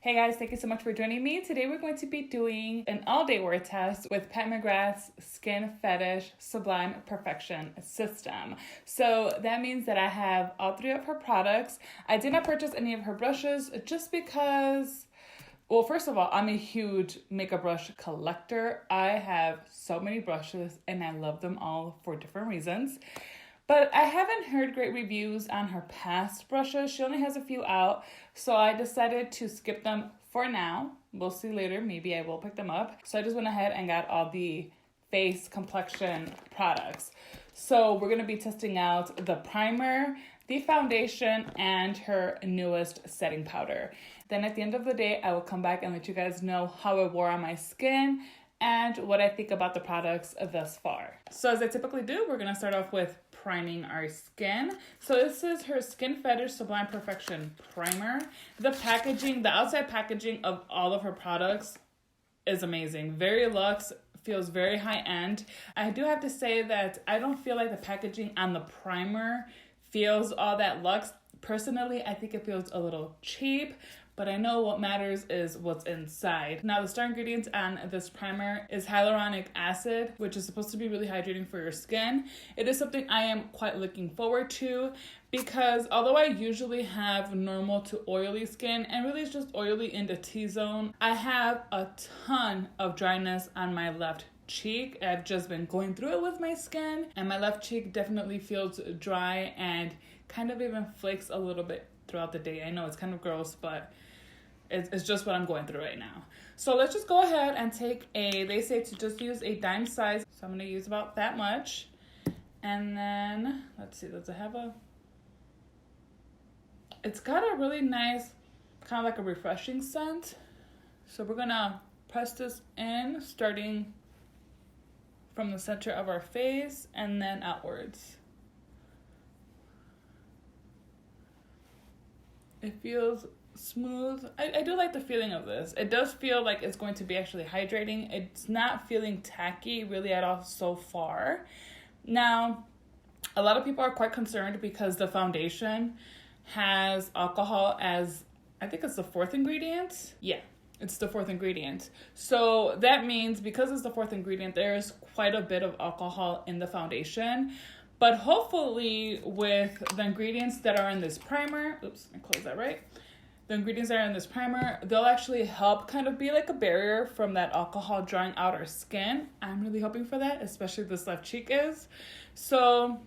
Hey guys, thank you so much for joining me. Today we're going to be doing an all-day wear test with McGrath's Skin Fetish Sublime Perfection System. So that means that I have all three of her products. I did not purchase any of her brushes just because, well, first of all, I'm a huge makeup brush collector. I have so many brushes and I love them all for different reasons. But I haven't heard great reviews on her past brushes. She only has a few out, so I decided to skip them for now. We'll see later. Maybe I will pick them up. So I just went ahead and got all the face complexion products. So we're going to be testing out the primer, the foundation, and her newest setting powder. Then at the end of the day, I will come back and let you guys know how it wore on my skin and what I think about the products thus far. So as I typically do, we're going to start off with priming our skin. So this is her Skin Fetish Sublime Perfection Primer. The packaging, the outside packaging of all of her products is amazing. Very luxe, feels very high end. I do have to say that I don't feel like the packaging on the primer feels all that luxe. Personally, I think it feels a little cheap, but I know what matters is what's inside. Now, the star ingredients on this primer is hyaluronic acid, which is supposed to be really hydrating for your skin. It is something I am quite looking forward to because although I usually have normal to oily skin, and really it's just oily in the T-zone, I have a ton of dryness on my left cheek. I've just been going through it with my skin, and my left cheek definitely feels dry and kind of even flakes a little bit throughout the day. I know it's kind of gross, but it's just what I'm going through right now. So let's just go ahead and take they say to just use a dime size. So I'm going to use about that much. And then, let's see, does it have it's got a really nice, kind of like a refreshing scent. So we're going to press this in, starting from the center of our face and then outwards. It feels smooth. I do like the feeling of this. It does feel like it's going to be actually hydrating. It's not feeling tacky really at all so far. Now, a lot of people are quite concerned because the foundation has alcohol as, I think it's the fourth ingredient. Yeah, it's the fourth ingredient. So that means because it's the fourth ingredient, there's quite a bit of alcohol in the foundation. But hopefully with the ingredients that are in this primer, oops, I closed that right. The ingredients that are in this primer, they'll actually help kind of be like a barrier from that alcohol drying out our skin. I'm really hoping for that, especially this left cheek is. So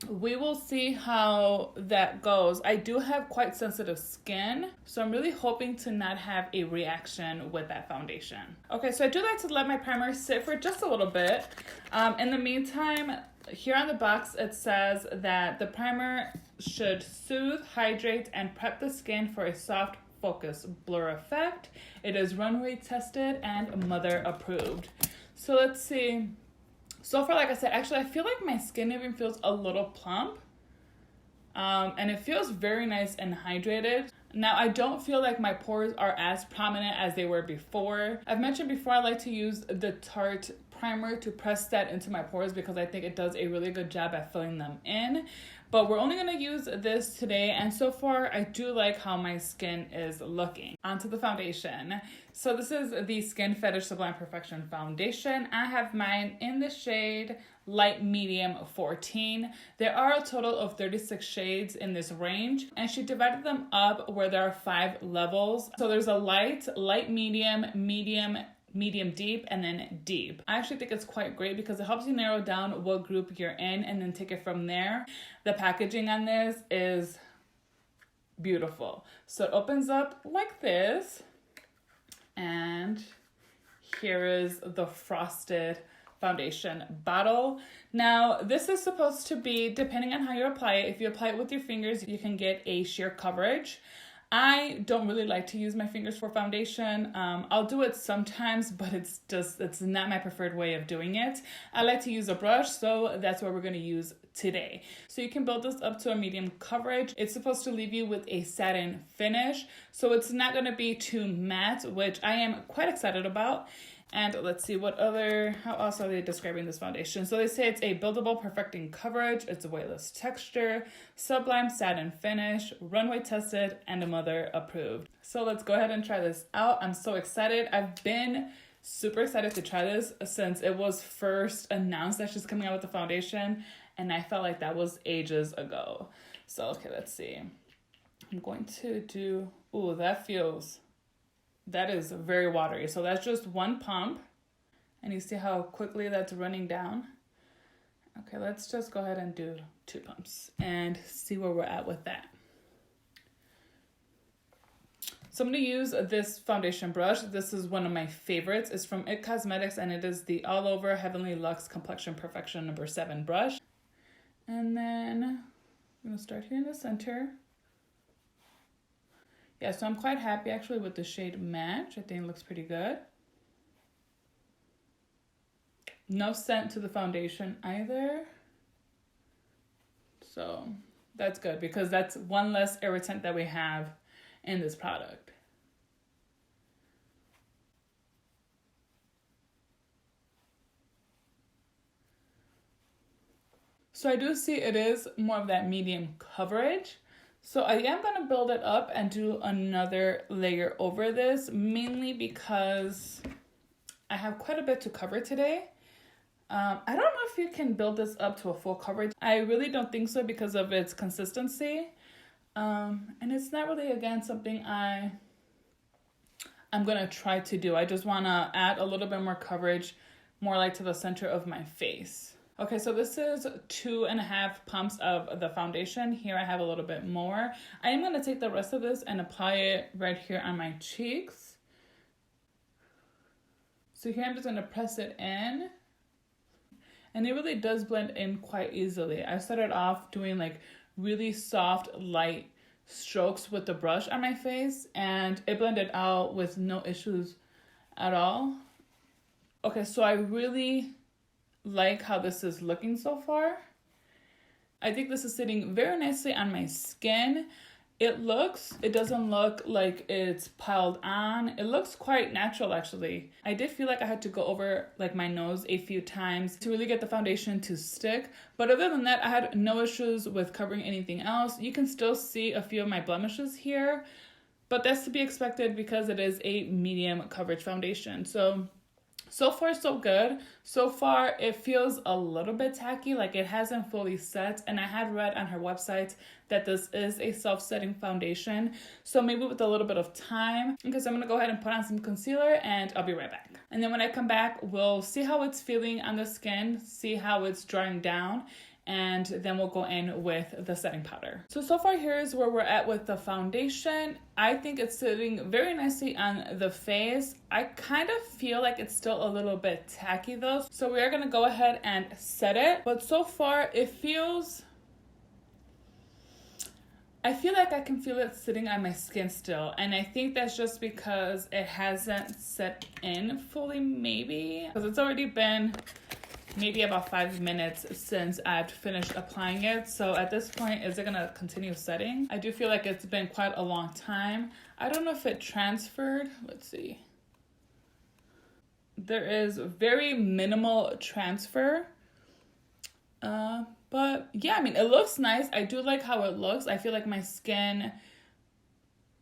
we will see how that goes. I do have quite sensitive skin, so I'm really hoping to not have a reaction with that foundation. Okay, so I do like to let my primer sit for just a little bit. In the meantime, here on the box, it says that the primer should soothe, hydrate, and prep the skin for a soft focus blur effect. It is runway tested and mother approved. So let's see. So far, like I said, actually, I feel like my skin even feels a little plump. And it feels very nice and hydrated. Now, I don't feel like my pores are as prominent as they were before. I've mentioned before I like to use the Tarte primer to press that into my pores because I think it does a really good job at filling them in. But we're only going to use this today, and so far I do like how my skin is looking. Onto the foundation. So this is the Skin Fetish Sublime Perfection Foundation. I have mine in the shade Light Medium 14. There are a total of 36 shades in this range, and she divided them up where there are 5 levels. So there's a light, medium, medium deep, and then deep. I actually think it's quite great because it helps you narrow down what group you're in and then take it from there. The packaging on this is beautiful. So it opens up like this, and here is the frosted foundation bottle. Now, this is supposed to be, depending on how you apply it, if you apply it with your fingers, you can get a sheer coverage. I don't really like to use my fingers for foundation. I'll do it sometimes, but it's not my preferred way of doing it. I like to use a brush, so that's what we're going to use today. So you can build this up to a medium coverage. It's supposed to leave you with a satin finish, so it's not going to be too matte, which I am quite excited about. And let's see how else are they describing this foundation? So they say it's a buildable, perfecting coverage, it's a weightless texture, sublime satin finish, runway tested, and a mother approved. So let's go ahead and try this out. I'm so excited. I've been super excited to try this since it was first announced that she's coming out with the foundation, and I felt like that was ages ago. So, okay, let's see. I'm going to do, ooh, that is very watery. So that's just one pump. And you see how quickly that's running down? Okay, let's just go ahead and do 2 pumps and see where we're at with that. So I'm going to use this foundation brush. This is one of my favorites. It's from IT Cosmetics, and it is the All Over Heavenly Luxe Complexion Perfection number 7 brush. And then I'm going to start here in the center. Yeah, so I'm quite happy actually with the shade Match. I think it looks pretty good. No scent to the foundation either. So that's good because that's one less irritant that we have in this product. So I do see it is more of that medium coverage. So I am going to build it up and do another layer over this, mainly because I have quite a bit to cover today. I don't know if you can build this up to a full coverage. I really don't think so because of its consistency. And it's not really, again, something I'm going to try to do. I just want to add a little bit more coverage, more like to the center of my face. Okay, so this is 2.5 pumps of the foundation. Here I have a little bit more. I am going to take the rest of this and apply it right here on my cheeks. So here I'm just going to press it in. And it really does blend in quite easily. I started off doing like really soft, light strokes with the brush on my face, and it blended out with no issues at all. Okay, so I really like how this is looking so far. I think this is sitting very nicely on my skin. It doesn't look like it's piled on. It looks quite natural actually. I did feel like I had to go over like my nose a few times to really get the foundation to stick. But other than that, I had no issues with covering anything else. You can still see a few of my blemishes here, but that's to be expected because it is a medium coverage foundation. So far, so good. So far, it feels a little bit tacky, like it hasn't fully set. And I had read on her website that this is a self-setting foundation. So maybe with a little bit of time, because I'm going to go ahead and put on some concealer and I'll be right back. And then when I come back, we'll see how it's feeling on the skin, see how it's drying down, and then we'll go in with the setting powder. So far here is where we're at with the foundation. I think it's sitting very nicely on the face. I kind of feel like it's still a little bit tacky though. So we are gonna go ahead and set it. But so far I feel like I can feel it sitting on my skin still. And I think that's just because it hasn't set in fully maybe. Because it's already been maybe about 5 minutes since I've finished applying it. So at this point, is it gonna continue setting? I do feel like it's been quite a long time. I don't know if it transferred. Let's see. There is very minimal transfer. But yeah, I mean, it looks nice. I do like how it looks. I feel like my skin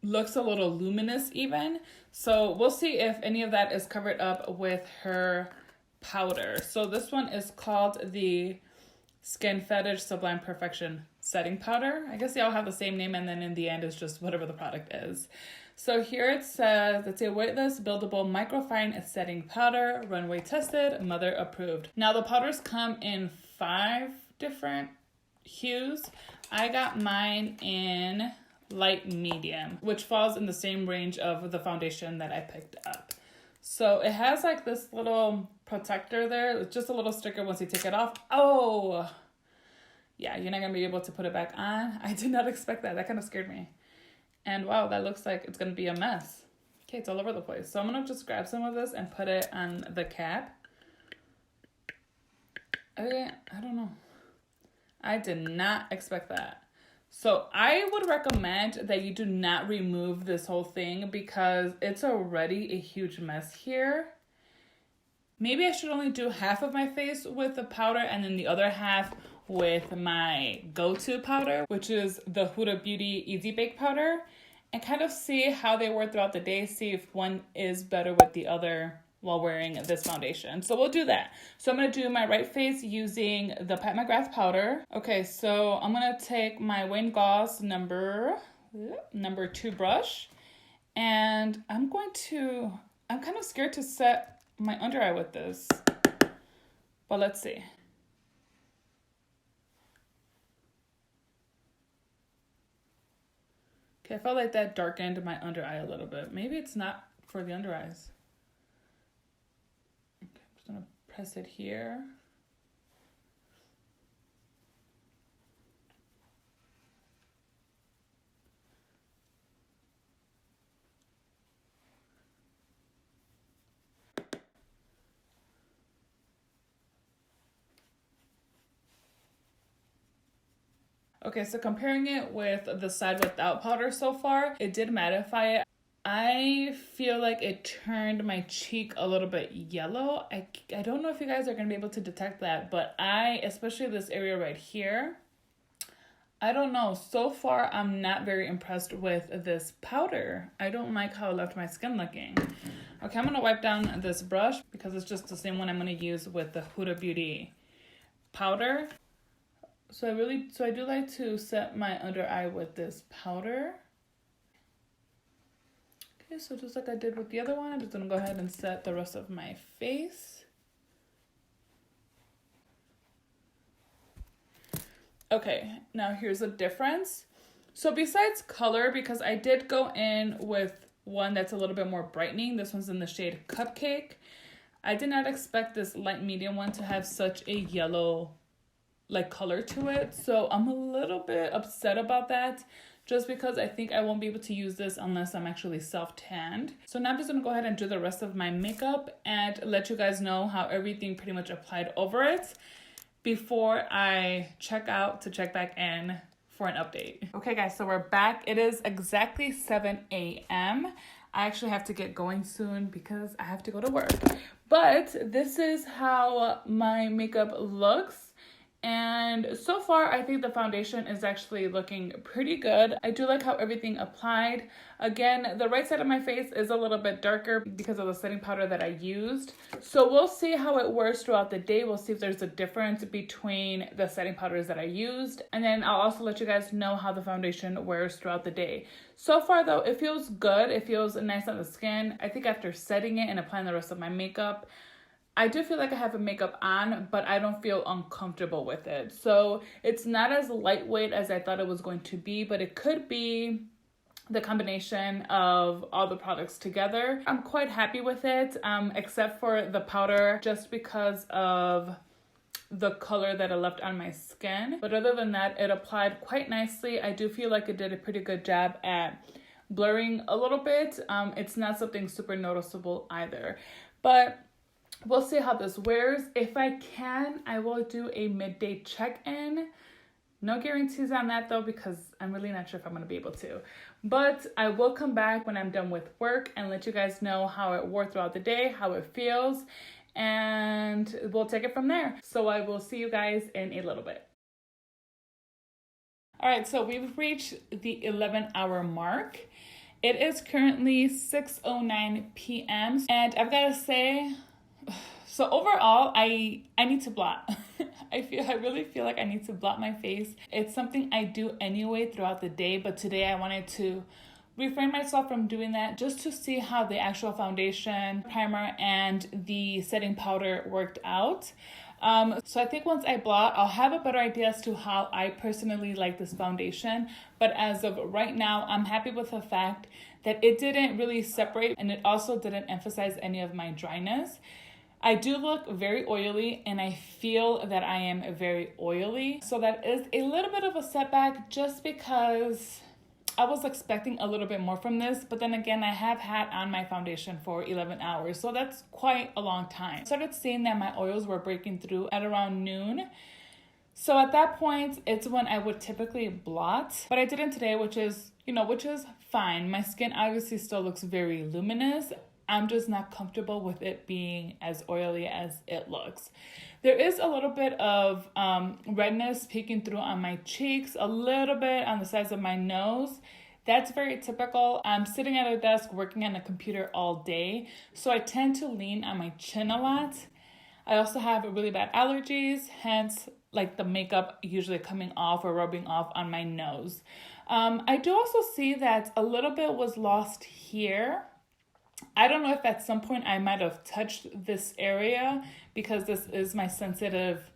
looks a little luminous even. So we'll see if any of that is covered up with her powder. So this one is called the Skin Fetish Sublime Perfection Setting Powder. I guess they all have the same name, and then in the end it's just whatever the product is. So here it says it's a weightless, buildable, microfine setting powder, runway tested, mother approved. Now the powders come in 5 different hues. I got mine in light medium, which falls in the same range of the foundation that I picked up. So it has like this little protector there. It's just a little sticker once you take it off. Oh, yeah, you're not going to be able to put it back on. I did not expect that. That kind of scared me. And wow, that looks like it's going to be a mess. Okay, it's all over the place. So I'm going to just grab some of this and put it on the cap. Okay, I don't know. I did not expect that. So I would recommend that you do not remove this whole thing because it's already a huge mess here. maybe I should only do half of my face with the powder and then the other half with my go-to powder, which is the Huda Beauty Easy Bake Powder, and kind of see how they work throughout the day, see if one is better with the other while wearing this foundation. So we'll do that. So I'm going to do my right face using the Pat McGrath powder. Okay, so I'm going to take my Wayne Goss number 2 brush, and I'm kind of scared to set my under eye with this, but let's see. Okay, I felt like that darkened my under eye a little bit. Maybe it's not for the under eyes. Okay, I'm just gonna press it here. Okay, so comparing it with the side without powder so far, it did mattify it. I feel like it turned my cheek a little bit yellow. I don't know if you guys are going to be able to detect that, but especially this area right here, I don't know. So far, I'm not very impressed with this powder. I don't like how it left my skin looking. Okay, I'm going to wipe down this brush because it's just the same one I'm going to use with the Huda Beauty powder. So I do like to set my under eye with this powder. Okay, so just like I did with the other one, I'm just gonna go ahead and set the rest of my face. Okay, now here's the difference. So besides color, because I did go in with one that's a little bit more brightening, this one's in the shade Cupcake. I did not expect this light medium one to have such a yellow color to it, so I'm a little bit upset about that, just because I think I won't be able to use this unless I'm actually self-tanned. So now I'm just gonna go ahead and do the rest of my makeup and let you guys know how everything pretty much applied over it before I check out to check back in for an update. Okay guys, so we're back. It is exactly 7 a.m. I actually have to get going soon because I have to go to work, but this is how my makeup looks. And so far, I think the foundation is actually looking pretty good. I do like how everything applied. Again, the right side of my face is a little bit darker because of the setting powder that I used. So we'll see how it works throughout the day. We'll see if there's a difference between the setting powders that I used. And then I'll also let you guys know how the foundation wears throughout the day. So far though, it feels good. It feels nice on the skin. I think after setting it and applying the rest of my makeup, I do feel like I have a makeup on, but I don't feel uncomfortable with it. So it's not as lightweight as I thought it was going to be, but it could be the combination of all the products together. I'm quite happy with it, except for the powder, just because of the color that it left on my skin. But other than that, it applied quite nicely. I do feel like it did a pretty good job at blurring a little bit. It's not something super noticeable either, but we'll see how this wears. If I can, I will do a midday check-in. No guarantees on that though, because I'm really not sure if I'm going to be able to. But I will come back when I'm done with work and let you guys know how it wore throughout the day, how it feels, and we'll take it from there. So I will see you guys in a little bit. All right, so we've reached the 11-hour mark. It is currently 6:09 p.m. and I've got to say, so overall, I need to blot. I really feel like I need to blot my face. It's something I do anyway throughout the day, but today I wanted to refrain myself from doing that just to see how the actual foundation, primer, and the setting powder worked out. So I think once I blot, I'll have a better idea as to how I personally like this foundation. But as of right now, I'm happy with the fact that it didn't really separate, and it also didn't emphasize any of my dryness. I do look very oily, and I feel that I am very oily. So that is a little bit of a setback, just because I was expecting a little bit more from this. But then again, I have had on my foundation for 11 hours. So that's quite a long time. I started seeing that my oils were breaking through at around noon. So at that point, it's when I would typically blot. But I didn't today, which is fine. My skin obviously still looks very luminous. I'm just not comfortable with it being as oily as it looks. There is a little bit of redness peeking through on my cheeks, a little bit on the sides of my nose. That's very typical. I'm sitting at a desk working on a computer all day, so I tend to lean on my chin a lot. I also have really bad allergies, hence like the makeup usually coming off or rubbing off on my nose. I do also see that a little bit was lost here. I don't know if at some point I might have touched this area because this is my sensitive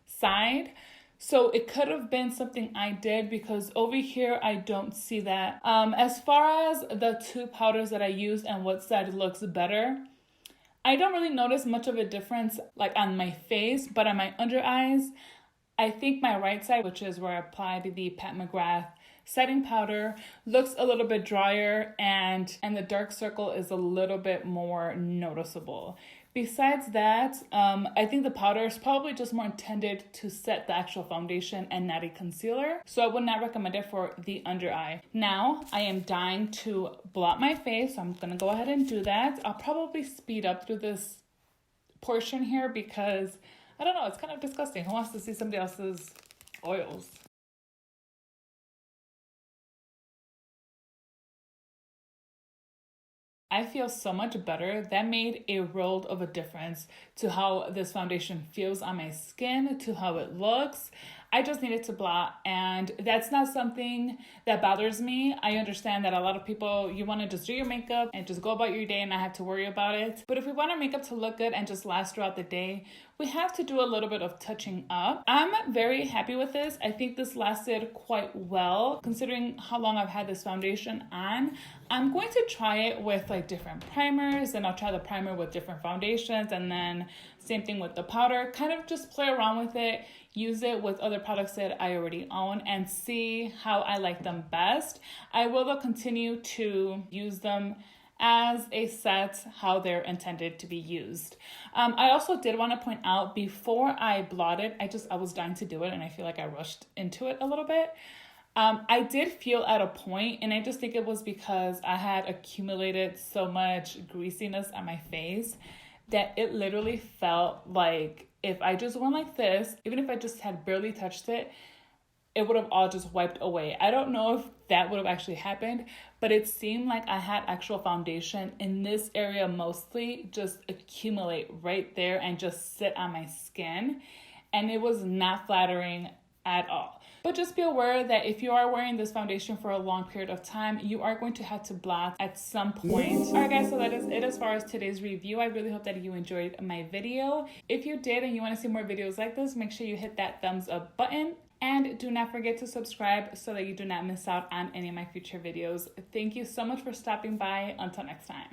side. So it could have been something I did because over here I don't see that. As far as the two powders that I used and what side looks better, I don't really notice much of a difference like on my face, but on my under eyes, I think my right side, which is where I applied the Pat McGrath setting powder, looks a little bit drier and the dark circle is a little bit more noticeable. Besides that, I think the powder is probably just more intended to set the actual foundation and not a concealer. So I would not recommend it for the under eye. Now, I am dying to blot my face, so I'm going to go ahead and do that. I'll probably speed up through this portion here because, I don't know, it's kind of disgusting. Who wants to see somebody else's oils? I feel so much better. That made a world of a difference to how this foundation feels on my skin, to how it looks. I just needed to blot, and that's not something that bothers me. I understand that a lot of people, you want to just do your makeup and just go about your day and not have to worry about it. But if we want our makeup to look good and just last throughout the day, we have to do a little bit of touching up. I'm very happy with this. I think this lasted quite well considering how long I've had this foundation on. I'm going to try it with like different primers, and I'll try the primer with different foundations, and then same thing with the powder. Kind of just play around with it, use it with other products that I already own, and see how I like them best. I will though continue to use them as a set how they're intended to be used. I also did want to point out before I blotted, I was dying to do it and I feel like I rushed into it a little bit. I did feel at a point, and I just think it was because I had accumulated so much greasiness on my face that it literally felt like if I just went like this, even if I just had barely touched it, it would have all just wiped away. I don't know if that would have actually happened, but it seemed like I had actual foundation in this area mostly just accumulate right there and just sit on my skin. And it was not flattering at all. But just be aware that if you are wearing this foundation for a long period of time, you are going to have to blot at some point. All right, guys, so that is it as far as today's review. I really hope that you enjoyed my video. If you did and you want to see more videos like this, make sure you hit that thumbs up button. And do not forget to subscribe so that you do not miss out on any of my future videos. Thank you so much for stopping by. Until next time.